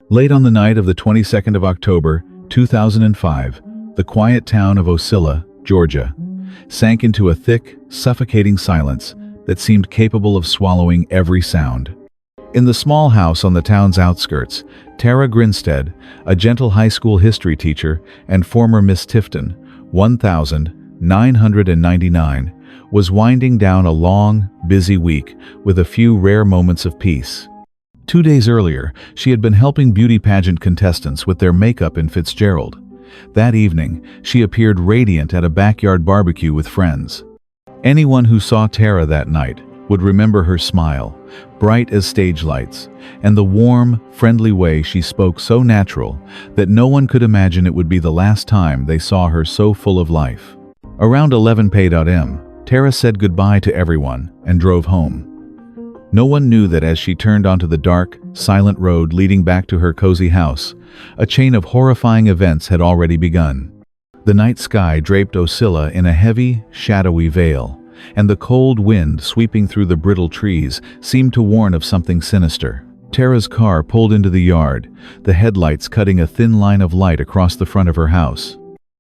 Late on the night of the 22nd of October, 2005, the quiet town of Ocilla, Georgia, sank into a thick, suffocating silence that seemed capable of swallowing every sound. In the small house on the town's outskirts, Tara Grinstead, a gentle high school history teacher and former Miss Tifton, 1999, was winding down a long, busy week with a few rare moments of peace. 2 days earlier, she had been helping beauty pageant contestants with their makeup in Fitzgerald. That evening, she appeared radiant at a backyard barbecue with friends. Anyone who saw Tara that night would remember her smile, bright as stage lights, and the warm, friendly way she spoke, so natural that no one could imagine it would be the last time they saw her so full of life. Around 11 p.m, Tara said goodbye to everyone and drove home. No one knew that as she turned onto the dark, silent road leading back to her cozy house, a chain of horrifying events had already begun. The night sky draped Ocilla in a heavy, shadowy veil, and the cold wind sweeping through the brittle trees seemed to warn of something sinister. Tara's car pulled into the yard, the headlights cutting a thin line of light across the front of her house.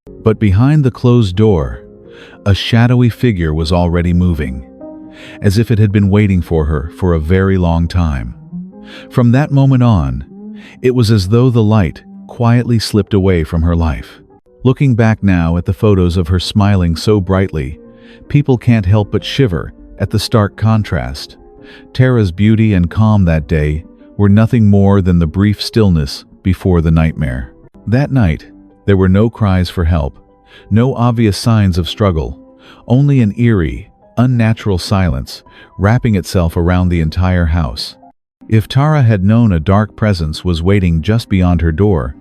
But behind the closed door, a shadowy figure was already moving, as if it had been waiting for her for a very long time. From that moment on, it was as though the light quietly slipped away from her life. Looking back now at the photos of her smiling so brightly, people can't help but shiver at the stark contrast. Tara's beauty and calm that day were nothing more than the brief stillness before the nightmare. That night, there were no cries for help, no obvious signs of struggle, only an eerie, unnatural silence wrapping itself around the entire house. If Tara had known a dark presence was waiting just beyond her door,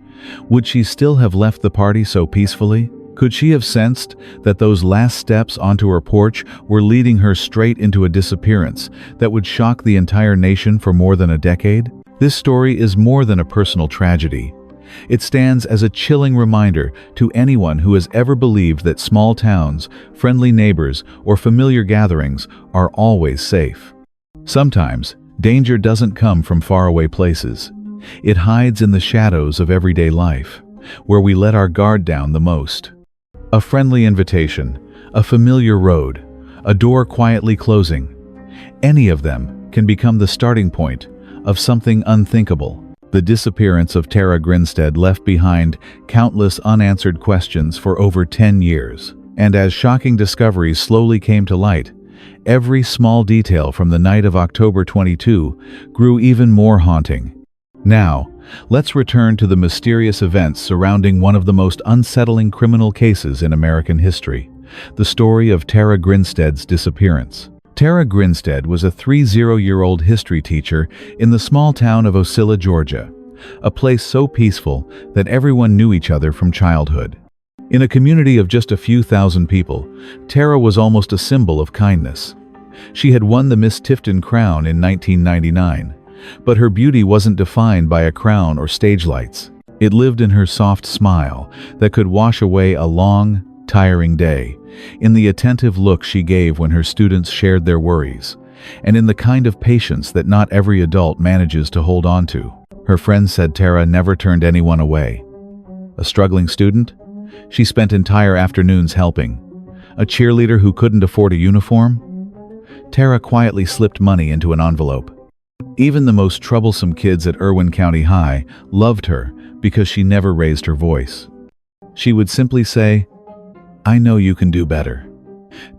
would she still have left the party so peacefully? Could she have sensed that those last steps onto her porch were leading her straight into a disappearance that would shock the entire nation for more than a decade? This story is more than a personal tragedy. It stands as a chilling reminder to anyone who has ever believed that small towns, friendly neighbors, or familiar gatherings are always safe. Sometimes, danger doesn't come from faraway places. It hides in the shadows of everyday life, where we let our guard down the most. A friendly invitation, a familiar road, a door quietly closing. Any of them can become the starting point of something unthinkable. The disappearance of Tara Grinstead left behind countless unanswered questions for over 10 years. And as shocking discoveries slowly came to light, every small detail from the night of October 22 grew even more haunting. Now, let's return to the mysterious events surrounding one of the most unsettling criminal cases in American history, the story of Tara Grinstead's disappearance. Tara Grinstead was a 30-year-old history teacher in the small town of Ocilla, Georgia, a place so peaceful that everyone knew each other from childhood. In a community of just a few thousand people, Tara was almost a symbol of kindness. She had won the Miss Tifton crown in 1999, but her beauty wasn't defined by a crown or stage lights. It lived in her soft smile that could wash away a long, tiring day, in the attentive look she gave when her students shared their worries, and in the kind of patience that not every adult manages to hold on to. Her friends said Tara never turned anyone away. A struggling student? She spent entire afternoons helping. A cheerleader who couldn't afford a uniform? Tara quietly slipped money into an envelope. Even the most troublesome kids at Irwin County High loved her because she never raised her voice. She would simply say, "I know you can do better."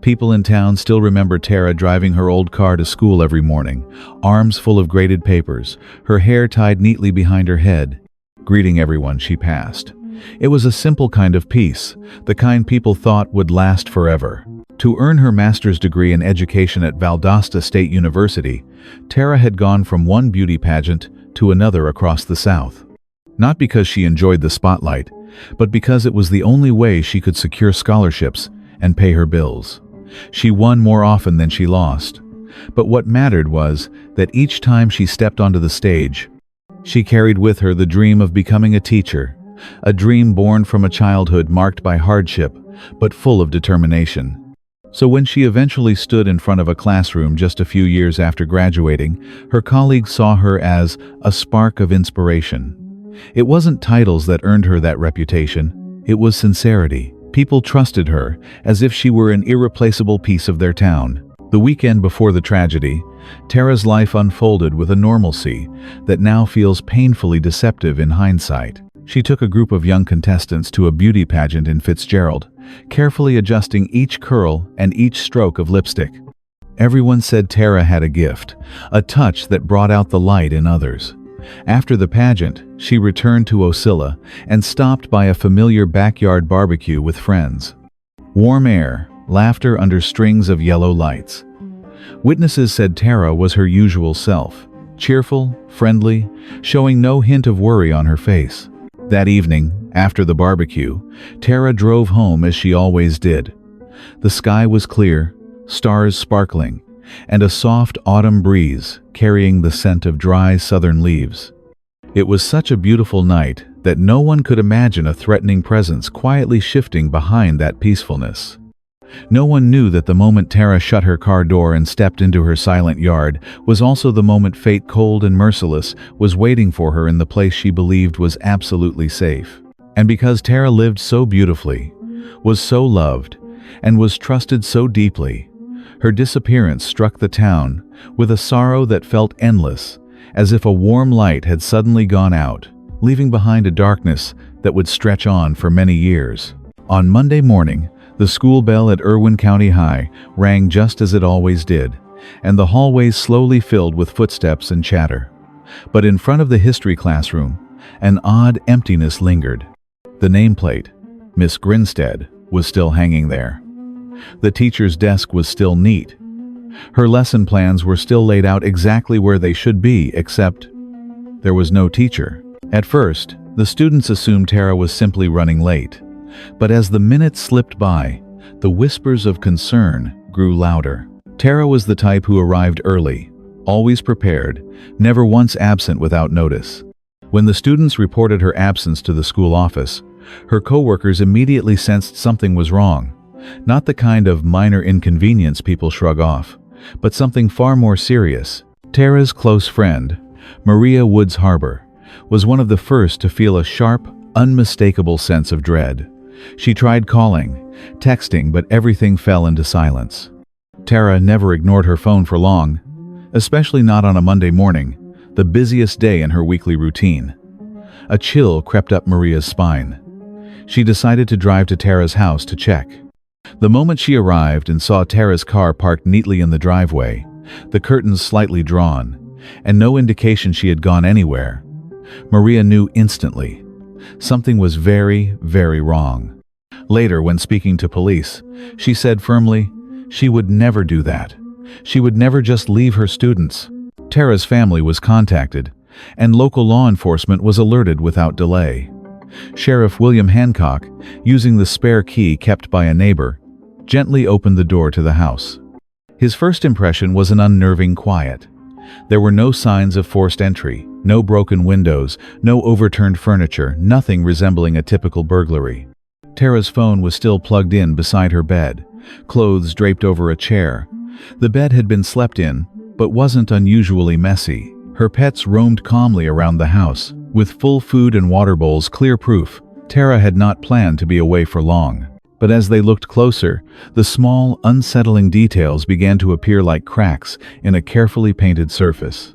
People in town still remember Tara driving her old car to school every morning, arms full of graded papers, her hair tied neatly behind her head, greeting everyone she passed. It was a simple kind of peace, the kind people thought would last forever. To earn her master's degree in education at Valdosta State University, Tara had gone from one beauty pageant to another across the South. Not because she enjoyed the spotlight, but because it was the only way she could secure scholarships and pay her bills. She won more often than she lost. But what mattered was that each time she stepped onto the stage, she carried with her the dream of becoming a teacher, a dream born from a childhood marked by hardship, but full of determination. So when she eventually stood in front of a classroom just a few years after graduating, her colleagues saw her as a spark of inspiration. It wasn't titles that earned her that reputation. It was sincerity. People trusted her as if she were an irreplaceable piece of their town. The weekend before the tragedy, Tara's life unfolded with a normalcy that now feels painfully deceptive in hindsight. She took a group of young contestants to a beauty pageant in Fitzgerald, carefully adjusting each curl and each stroke of lipstick. Everyone said Tara had a gift, a touch that brought out the light in others. After the pageant, she returned to Ocilla and stopped by a familiar backyard barbecue with friends. Warm air, laughter under strings of yellow lights. Witnesses said Tara was her usual self, cheerful, friendly, showing no hint of worry on her face. That evening, after the barbecue, Tara drove home as she always did. The sky was clear, stars sparkling, and a soft autumn breeze carrying the scent of dry southern leaves. It was such a beautiful night that no one could imagine a threatening presence quietly shifting behind that peacefulness. No one knew that the moment Tara shut her car door and stepped into her silent yard was also the moment fate, cold and merciless, was waiting for her in the place she believed was absolutely safe. And because Tara lived so beautifully, was so loved, and was trusted so deeply, her disappearance struck the town with a sorrow that felt endless, as if a warm light had suddenly gone out, leaving behind a darkness that would stretch on for many years. On Monday morning, the school bell at Irwin County High rang just as it always did, and the hallways slowly filled with footsteps and chatter. But in front of the history classroom, an odd emptiness lingered. The nameplate, Miss Grinstead, was still hanging there. The teacher's desk was still neat. Her lesson plans were still laid out exactly where they should be, except there was no teacher. At first, the students assumed Tara was simply running late. But as the minutes slipped by, the whispers of concern grew louder. Tara was the type who arrived early, always prepared, never once absent without notice. When the students reported her absence to the school office, her coworkers immediately sensed something was wrong. Not the kind of minor inconvenience people shrug off, but something far more serious. Tara's close friend, Maria Woods Harbor, was one of the first to feel a sharp, unmistakable sense of dread. She tried calling, texting, but everything fell into silence. Tara never ignored her phone for long, especially not on a Monday morning, the busiest day in her weekly routine. A chill crept up Maria's spine. She decided to drive to Tara's house to check. The moment she arrived and saw Tara's car parked neatly in the driveway, the curtains slightly drawn, and no indication she had gone anywhere, Maria knew instantly. Something was very, very wrong. Later, when speaking to police, she said firmly, she would never do that. She would never just leave her students. Tara's family was contacted, and local law enforcement was alerted without delay. Sheriff William Hancock, using the spare key kept by a neighbor, gently opened the door to the house. His first impression was an unnerving quiet. There were no signs of forced entry, no broken windows, no overturned furniture, nothing resembling a typical burglary. Tara's phone was still plugged in beside her bed, clothes draped over a chair. The bed had been slept in, but wasn't unusually messy. Her pets roamed calmly around the house, with full food and water bowls, clear proof Tara had not planned to be away for long. But as they looked closer, the small, unsettling details began to appear like cracks in a carefully painted surface.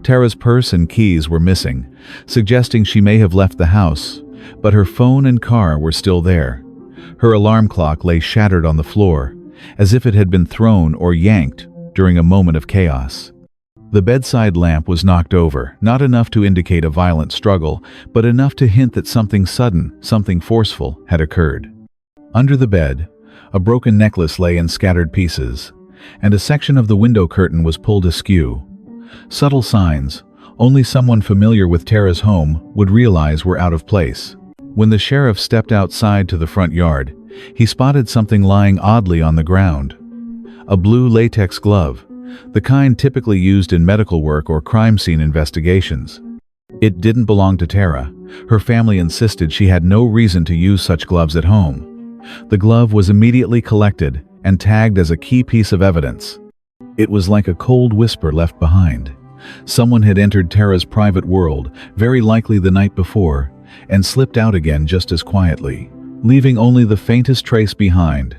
Tara's purse and keys were missing, suggesting she may have left the house, but her phone and car were still there. Her alarm clock lay shattered on the floor, as if it had been thrown or yanked during a moment of chaos. The bedside lamp was knocked over, not enough to indicate a violent struggle, but enough to hint that something sudden, something forceful, had occurred. Under the bed, a broken necklace lay in scattered pieces, and a section of the window curtain was pulled askew. Subtle signs only someone familiar with Tara's home would realize were out of place. When the sheriff stepped outside to the front yard, he spotted something lying oddly on the ground. A blue latex glove, the kind typically used in medical work or crime scene investigations. It didn't belong to Tara. Her family insisted she had no reason to use such gloves at home. The glove was immediately collected and tagged as a key piece of evidence. It was like a cold whisper left behind. Someone had entered Tara's private world, very likely the night before, and slipped out again just as quietly, leaving only the faintest trace behind,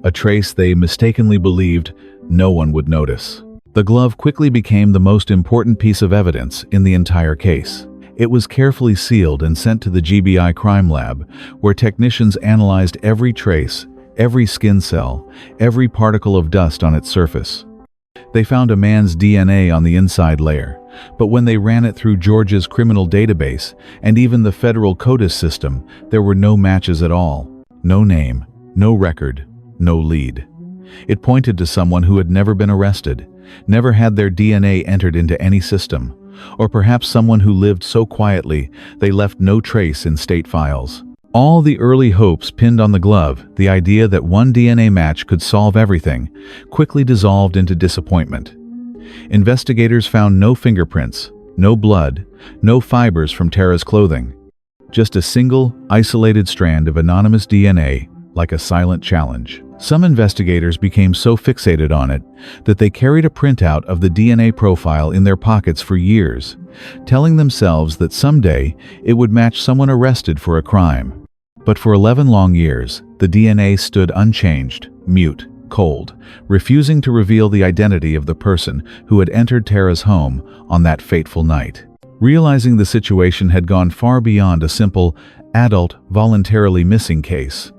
a trace they mistakenly believed no one would notice. The glove quickly became the most important piece of evidence in the entire case. It was carefully sealed and sent to the GBI crime lab, where technicians analyzed every trace, every skin cell, every particle of dust on its surface. They found a man's DNA on the inside layer, but when they ran it through Georgia's criminal database and even the federal CODIS system, there were no matches at all. No name, no record, no lead. It pointed to someone who had never been arrested, never had their DNA entered into any system, or perhaps someone who lived so quietly they left no trace in state files. All the early hopes pinned on the glove, the idea that one DNA match could solve everything, quickly dissolved into disappointment. Investigators found no fingerprints, no blood, no fibers from Tara's clothing. Just a single, isolated strand of anonymous DNA, like a silent challenge. Some investigators became so fixated on it that they carried a printout of the DNA profile in their pockets for years, telling themselves that someday it would match someone arrested for a crime. But for 11 long years, the DNA stood unchanged, mute, cold, refusing to reveal the identity of the person who had entered Tara's home on that fateful night. Realizing the situation had gone far beyond a simple, adult, voluntarily missing case,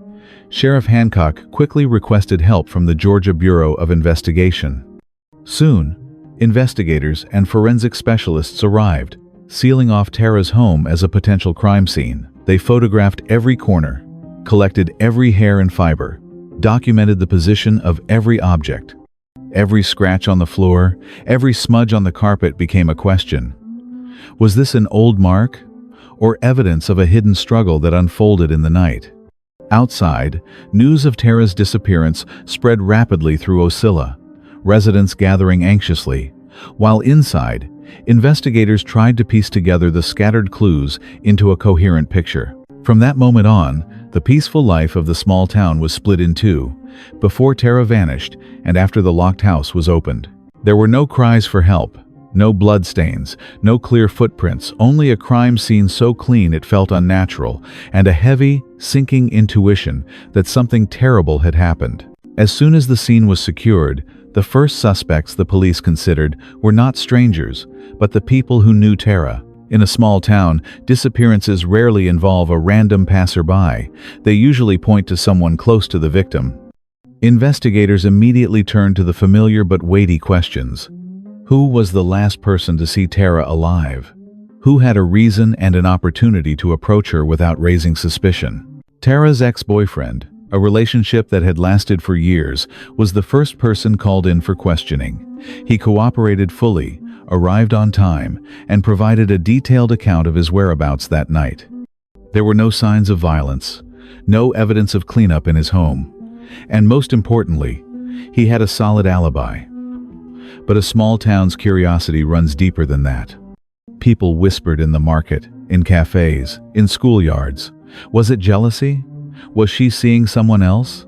Sheriff Hancock quickly requested help from the Georgia Bureau of Investigation. Soon, investigators and forensic specialists arrived, sealing off Tara's home as a potential crime scene. They photographed every corner, collected every hair and fiber, documented the position of every object. Every scratch on the floor, every smudge on the carpet became a question. Was this an old mark, or evidence of a hidden struggle that unfolded in the night? Outside, news of Tara's disappearance spread rapidly through Ocilla, residents gathering anxiously, while inside, investigators tried to piece together the scattered clues into a coherent picture. From that moment on, the peaceful life of the small town was split in two, before Tara vanished and after the locked house was opened. There were no cries for help, no bloodstains, no clear footprints, only a crime scene so clean it felt unnatural, and a heavy, sinking intuition that something terrible had happened. As soon as the scene was secured, the first suspects the police considered were not strangers, but the people who knew Tara. In a small town, disappearances rarely involve a random passerby. They usually point to someone close to the victim. Investigators immediately turned to the familiar but weighty questions. Who was the last person to see Tara alive? Who had a reason and an opportunity to approach her without raising suspicion? Tara's ex-boyfriend, a relationship that had lasted for years, was the first person called in for questioning. He cooperated fully, arrived on time, and provided a detailed account of his whereabouts that night. There were no signs of violence, no evidence of cleanup in his home, and most importantly, he had a solid alibi. But a small town's curiosity runs deeper than that. People whispered in the market, in cafes, in schoolyards. Was it jealousy? Was she seeing someone else?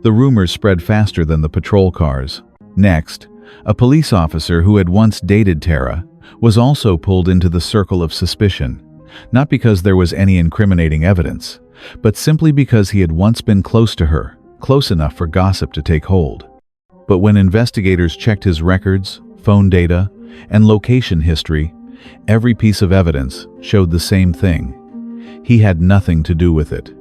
The rumors spread faster than the patrol cars. Next, a police officer who had once dated Tara was also pulled into the circle of suspicion, not because there was any incriminating evidence, but simply because he had once been close to her, close enough for gossip to take hold. But when investigators checked his records, phone data, and location history, every piece of evidence showed the same thing. He had nothing to do with it.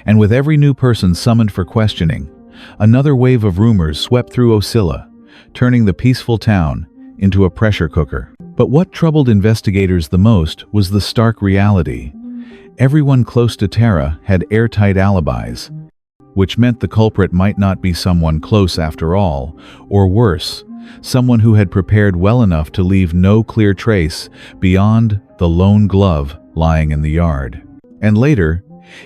And with every new person summoned for questioning, another wave of rumors swept through Ocilla, turning the peaceful town into a pressure cooker. But what troubled investigators the most was the stark reality. Everyone close to Tara had airtight alibis, which meant the culprit might not be someone close after all, or worse, someone who had prepared well enough to leave no clear trace beyond the lone glove lying in the yard. And later,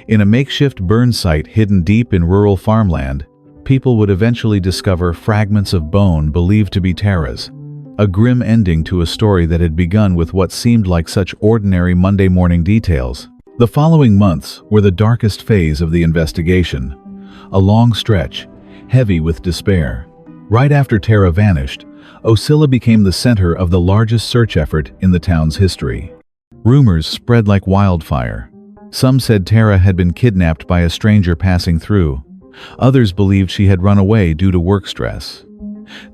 in a makeshift burn site hidden deep in rural farmland, people would eventually discover fragments of bone believed to be Tara's, a grim ending to a story that had begun with what seemed like such ordinary Monday morning details. The following months were the darkest phase of the investigation, a long stretch, heavy with despair. Right after Tara vanished, Ocilla became the center of the largest search effort in the town's history. Rumors spread like wildfire. Some said Tara had been kidnapped by a stranger passing through. Others believed she had run away due to work stress.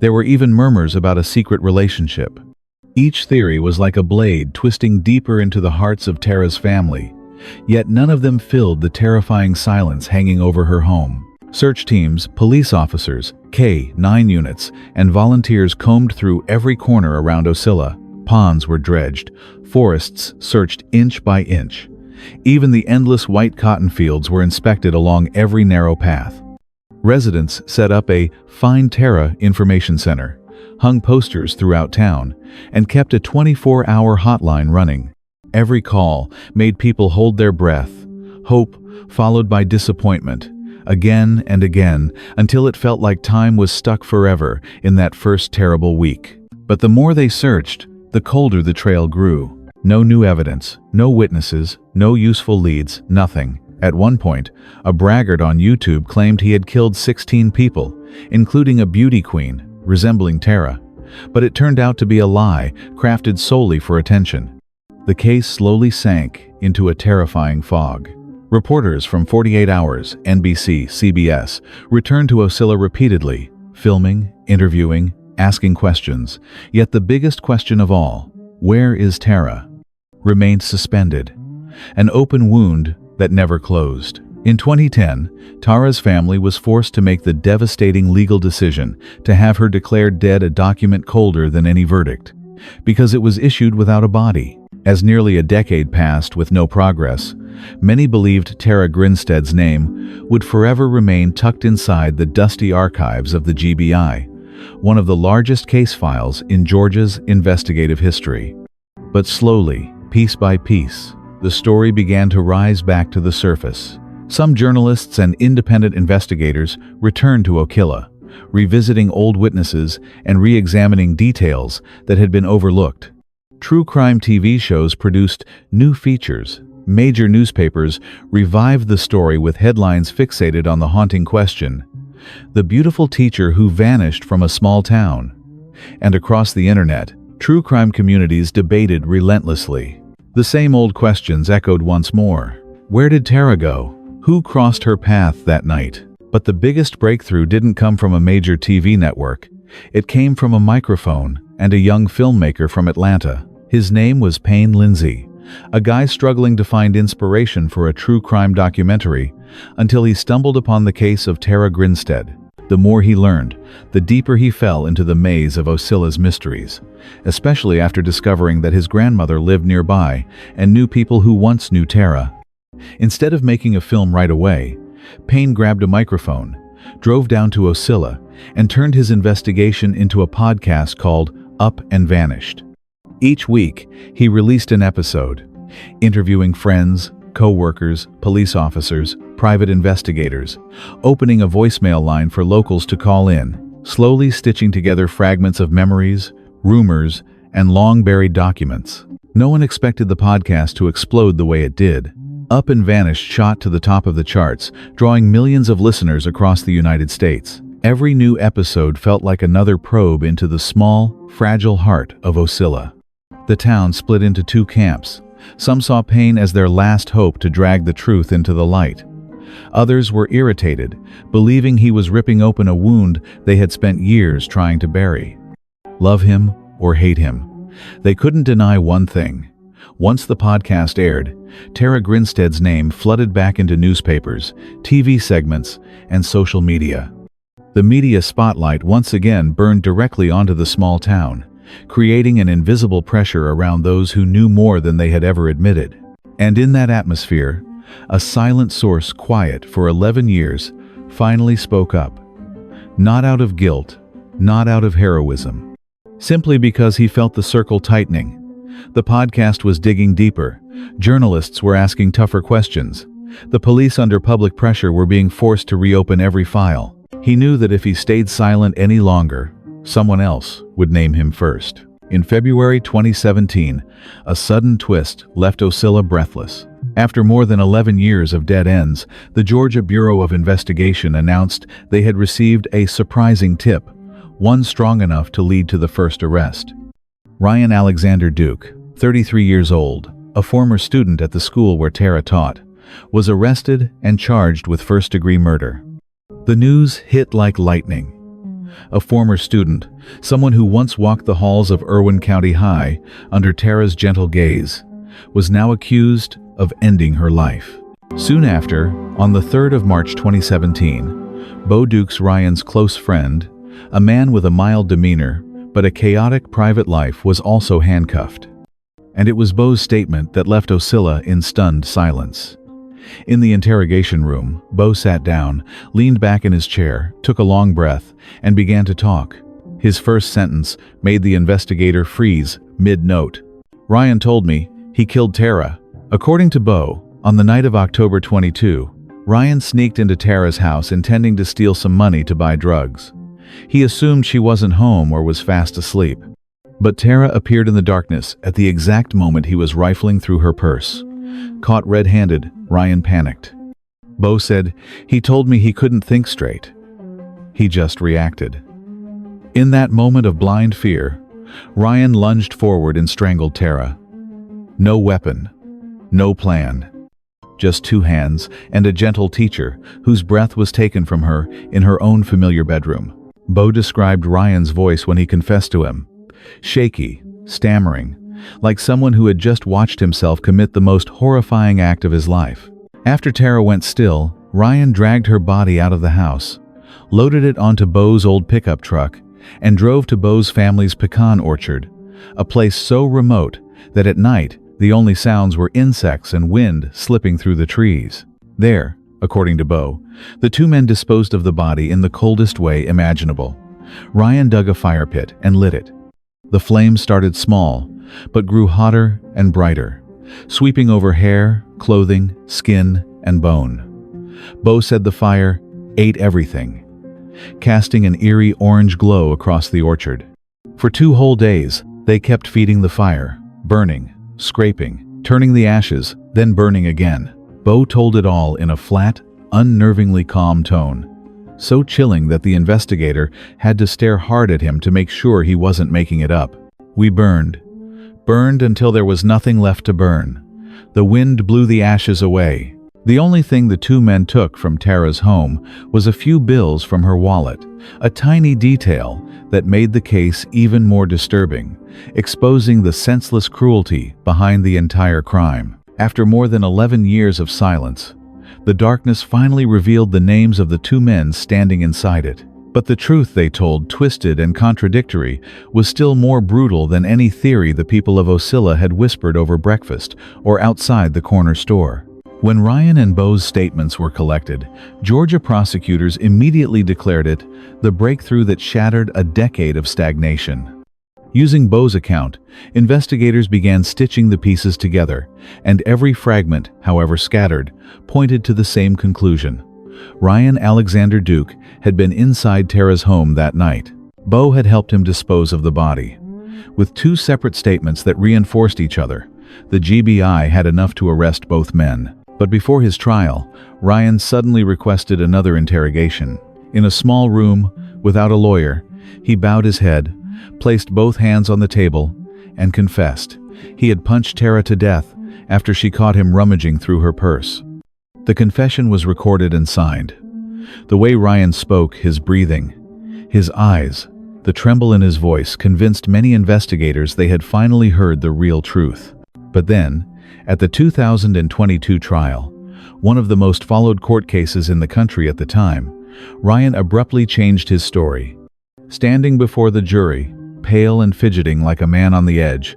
There were even murmurs about a secret relationship. Each theory was like a blade twisting deeper into the hearts of Tara's family, yet none of them filled the terrifying silence hanging over her home. Search teams, police officers, K-9 units, and volunteers combed through every corner around Ocilla. Ponds were dredged, forests searched inch by inch. Even the endless white cotton fields were inspected along every narrow path. Residents set up a Find Tara information center, hung posters throughout town, and kept a 24-hour hotline running. Every call made people hold their breath, hope followed by disappointment, again and again, until it felt like time was stuck forever in that first terrible week. But the more they searched, the colder the trail grew. No new evidence, no witnesses, no useful leads, nothing. At one point, a braggart on YouTube claimed he had killed 16 people, including a beauty queen resembling Tara. But it turned out to be a lie crafted solely for attention. The case slowly sank into a terrifying fog. Reporters from 48 Hours, NBC, CBS, returned to Ocilla repeatedly, filming, interviewing, asking questions. Yet the biggest question of all, where is Tara, remained suspended, an open wound that never closed. In 2010, Tara's family was forced to make the devastating legal decision to have her declared dead, a document colder than any verdict, because it was issued without a body. As nearly a decade passed with no progress, many believed Tara Grinstead's name would forever remain tucked inside the dusty archives of the GBI, one of the largest case files in Georgia's investigative history. But slowly, piece by piece, the story began to rise back to the surface. Some journalists and independent investigators returned to Ocilla, revisiting old witnesses and re-examining details that had been overlooked. True crime TV shows produced new features. Major newspapers revived the story with headlines fixated on the haunting question, the beautiful teacher who vanished from a small town. And across the internet, true crime communities debated relentlessly. The same old questions echoed once more. Where did Tara go? Who crossed her path that night? But the biggest breakthrough didn't come from a major TV network. It came from a microphone and a young filmmaker from Atlanta. His name was Payne Lindsay, a guy struggling to find inspiration for a true crime documentary until he stumbled upon the case of Tara Grinstead. The more he learned, the deeper he fell into the maze of Ocilla's mysteries, especially after discovering that his grandmother lived nearby and knew people who once knew Tara. Instead of making a film right away, Payne grabbed a microphone, drove down to Ocilla, and turned his investigation into a podcast called Up and Vanished. Each week, he released an episode, interviewing friends, co-workers, police officers, private investigators, opening a voicemail line for locals to call in, slowly stitching together fragments of memories, rumors, and long-buried documents. No one expected the podcast to explode the way it did. Up and Vanished shot to the top of the charts, drawing millions of listeners across the United States. Every new episode felt like another probe into the small, fragile heart of Ocilla. The town split into two camps. Some saw Payne as their last hope to drag the truth into the light. Others were irritated, believing he was ripping open a wound they had spent years trying to bury. Love him or hate him, they couldn't deny one thing. Once the podcast aired, Tara Grinstead's name flooded back into newspapers, TV segments, and social media. The media spotlight once again burned directly onto the small town, creating an invisible pressure around those who knew more than they had ever admitted. And in that atmosphere, a silent source quiet for 11 years finally spoke up. Not out of guilt, not out of heroism. Simply because he felt the circle tightening. The podcast was digging deeper. Journalists were asking tougher questions. The police, under public pressure, were being forced to reopen every file. He knew that if he stayed silent any longer, someone else would name him first. In February 2017, a sudden twist left Ocilla breathless. After more than 11 years of dead ends, the Georgia Bureau of Investigation announced they had received a surprising tip, one strong enough to lead to the first arrest. Ryan Alexander Duke, 33 years old, a former student at the school where Tara taught, was arrested and charged with first-degree murder. The news hit like lightning. A former student, someone who once walked the halls of Irwin County High under Tara's gentle gaze, was now accused of ending her life. Soon after, on the 3rd of March 2017, Bo Dukes, Ryan's close friend, a man with a mild demeanor but a chaotic private life, was also handcuffed. And it was Bo's statement that left Ocilla in stunned silence. In the interrogation room, Bo sat down, leaned back in his chair, took a long breath, and began to talk. His first sentence made the investigator freeze mid-note. "Ryan told me he killed Tara." According to Bo, on the night of October 22, Ryan sneaked into Tara's house intending to steal some money to buy drugs. He assumed she wasn't home or was fast asleep. But Tara appeared in the darkness at the exact moment he was rifling through her purse. Caught red-handed, Ryan panicked. Bo said, "He told me he couldn't think straight. He just reacted." In that moment of blind fear, Ryan lunged forward and strangled Tara. No weapon, no plan. Just two hands and a gentle teacher whose breath was taken from her in her own familiar bedroom. Bo described Ryan's voice when he confessed to him. Shaky, stammering, like someone who had just watched himself commit the most horrifying act of his life. After Tara went still, Ryan dragged her body out of the house, loaded it onto Bo's old pickup truck, and drove to Bo's family's pecan orchard, a place so remote that at night the only sounds were insects and wind slipping through the trees. There, according to Bo, the two men disposed of the body in the coldest way imaginable. Ryan dug a fire pit and lit it. The flames started small, but grew hotter and brighter, sweeping over hair, clothing, skin, and bone. Bo said the fire ate everything, casting an eerie orange glow across the orchard. For 2 whole days, they kept feeding the fire, burning, scraping, turning the ashes, then burning again. Bo told it all in a flat, unnervingly calm tone, so chilling that the investigator had to stare hard at him to make sure he wasn't making it up. "We burned until there was nothing left to burn. The wind blew the ashes away." The only thing the two men took from Tara's home was a few bills from her wallet, a tiny detail that made the case even more disturbing, exposing the senseless cruelty behind the entire crime. After more than 11 years of silence, the darkness finally revealed the names of the two men standing inside it. But the truth they told, twisted and contradictory, was still more brutal than any theory the people of Ocilla had whispered over breakfast or outside the corner store. When Ryan and Bo's statements were collected, Georgia prosecutors immediately declared it the breakthrough that shattered a decade of stagnation. Using Bo's account, investigators began stitching the pieces together, and every fragment, however scattered, pointed to the same conclusion. Ryan Alexander Duke had been inside Tara's home that night. Bo had helped him dispose of the body. With 2 separate statements that reinforced each other, the GBI had enough to arrest both men. But before his trial, Ryan suddenly requested another interrogation. In a small room, without a lawyer, he bowed his head, placed both hands on the table, and confessed. He had punched Tara to death after she caught him rummaging through her purse. The confession was recorded and signed. The way Ryan spoke, his breathing, his eyes, the tremble in his voice convinced many investigators they had finally heard the real truth. But then, at the 2022 trial, one of the most followed court cases in the country at the time, Ryan abruptly changed his story. Standing before the jury, pale and fidgeting like a man on the edge,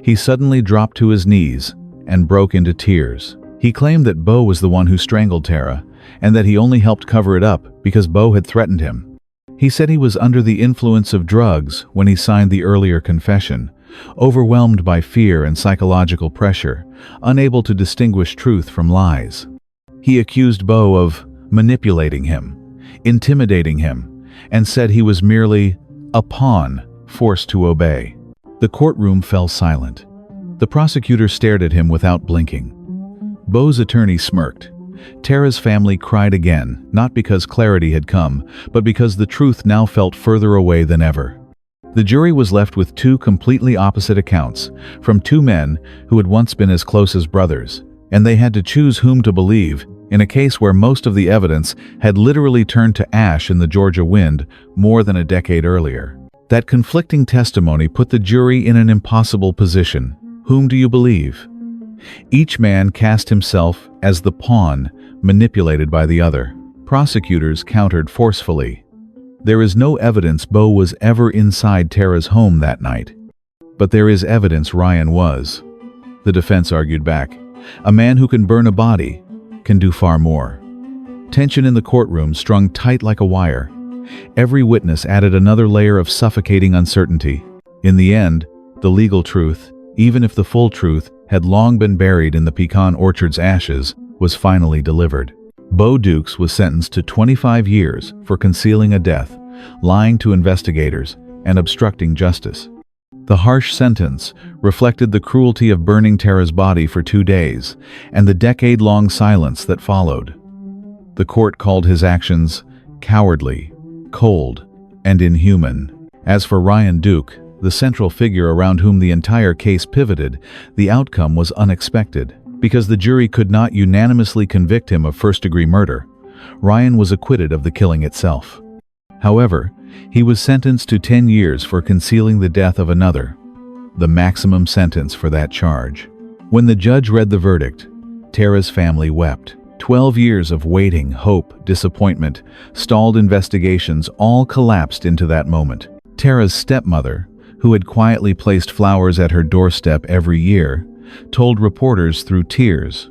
he suddenly dropped to his knees and broke into tears. He claimed that Bo was the one who strangled Tara, and that he only helped cover it up because Bo had threatened him. He said he was under the influence of drugs when he signed the earlier confession, overwhelmed by fear and psychological pressure, unable to distinguish truth from lies. He accused Bo of manipulating him, intimidating him, and said he was merely a pawn forced to obey. The courtroom fell silent. The prosecutor stared at him without blinking. Bo's attorney smirked, Tara's family cried again, not because clarity had come, but because the truth now felt further away than ever. The jury was left with two completely opposite accounts, from two men who had once been as close as brothers, and they had to choose whom to believe, in a case where most of the evidence had literally turned to ash in the Georgia wind more than a decade earlier. That conflicting testimony put the jury in an impossible position. Whom do you believe? Each man cast himself as the pawn manipulated by the other. Prosecutors countered forcefully. There is no evidence Bo was ever inside Tara's home that night. But there is evidence Ryan was. The defense argued back. A man who can burn a body can do far more. Tension in the courtroom strung tight like a wire. Every witness added another layer of suffocating uncertainty. In the end, the legal truth, even if the full truth had long been buried in the pecan orchard's ashes, was finally delivered. Bo Dukes was sentenced to 25 years for concealing a death, lying to investigators, and obstructing justice. The harsh sentence reflected the cruelty of burning Tara's body for 2 days, and the decade-long silence that followed. The court called his actions cowardly, cold, and inhuman. As for Ryan Duke, the central figure around whom the entire case pivoted, the outcome was unexpected. Because the jury could not unanimously convict him of first-degree murder, Ryan was acquitted of the killing itself. However, he was sentenced to 10 years for concealing the death of another, the maximum sentence for that charge. When the judge read the verdict, Tara's family wept. 12 years of waiting, hope, disappointment, stalled investigations all collapsed into that moment. Tara's stepmother, who had quietly placed flowers at her doorstep every year, told reporters through tears,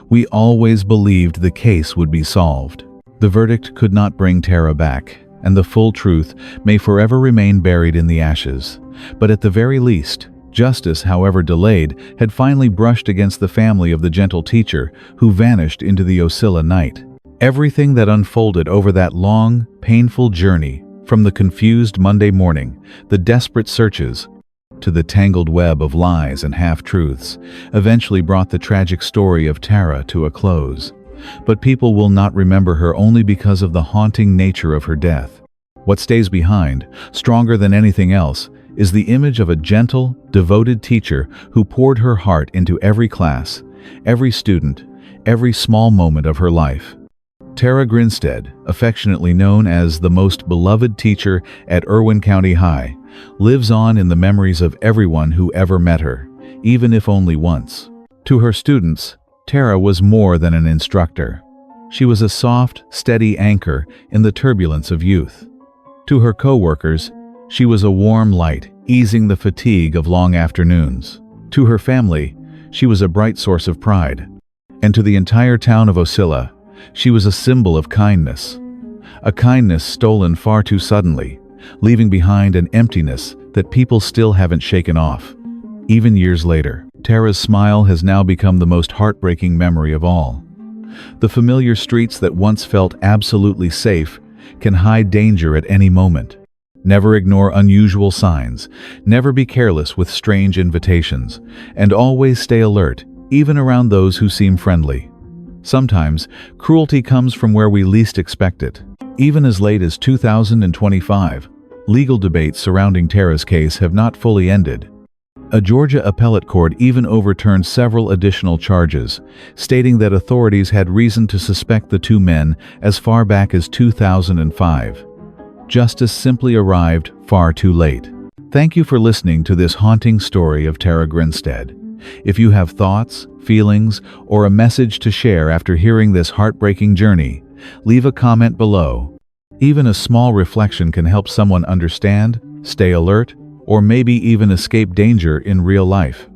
"We always believed the case would be solved." The verdict could not bring Tara back, and the full truth may forever remain buried in the ashes. But at the very least, justice, however delayed, had finally brushed against the family of the gentle teacher who vanished into the Ocilla night. Everything that unfolded over that long, painful journey, from the confused Monday morning, the desperate searches, to the tangled web of lies and half-truths, eventually brought the tragic story of Tara to a close. But people will not remember her only because of the haunting nature of her death. What stays behind, stronger than anything else, is the image of a gentle, devoted teacher who poured her heart into every class, every student, every small moment of her life. Tara Grinstead, affectionately known as the most beloved teacher at Irwin County High, lives on in the memories of everyone who ever met her, even if only once. To her students, Tara was more than an instructor. She was a soft, steady anchor in the turbulence of youth. To her co-workers, she was a warm light, easing the fatigue of long afternoons. To her family, she was a bright source of pride. And to the entire town of Ocilla, she was a symbol of kindness. A kindness stolen far too suddenly, leaving behind an emptiness that people still haven't shaken off. Even years later, Tara's smile has now become the most heartbreaking memory of all. The familiar streets that once felt absolutely safe can hide danger at any moment. Never ignore unusual signs, never be careless with strange invitations, and always stay alert, even around those who seem friendly. Sometimes, cruelty comes from where we least expect it. Even as late as 2025, legal debates surrounding Tara's case have not fully ended. A Georgia appellate court even overturned several additional charges, stating that authorities had reason to suspect the two men as far back as 2005. Justice simply arrived far too late. Thank you for listening to this haunting story of Tara Grinstead. If you have thoughts, feelings, or a message to share after hearing this heartbreaking journey, leave a comment below. Even a small reflection can help someone understand, stay alert, or maybe even escape danger in real life.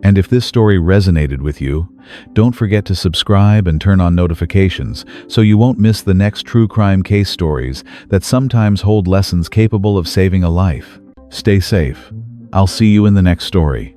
And if this story resonated with you, don't forget to subscribe and turn on notifications so you won't miss the next true crime case stories that sometimes hold lessons capable of saving a life. Stay safe. I'll see you in the next story.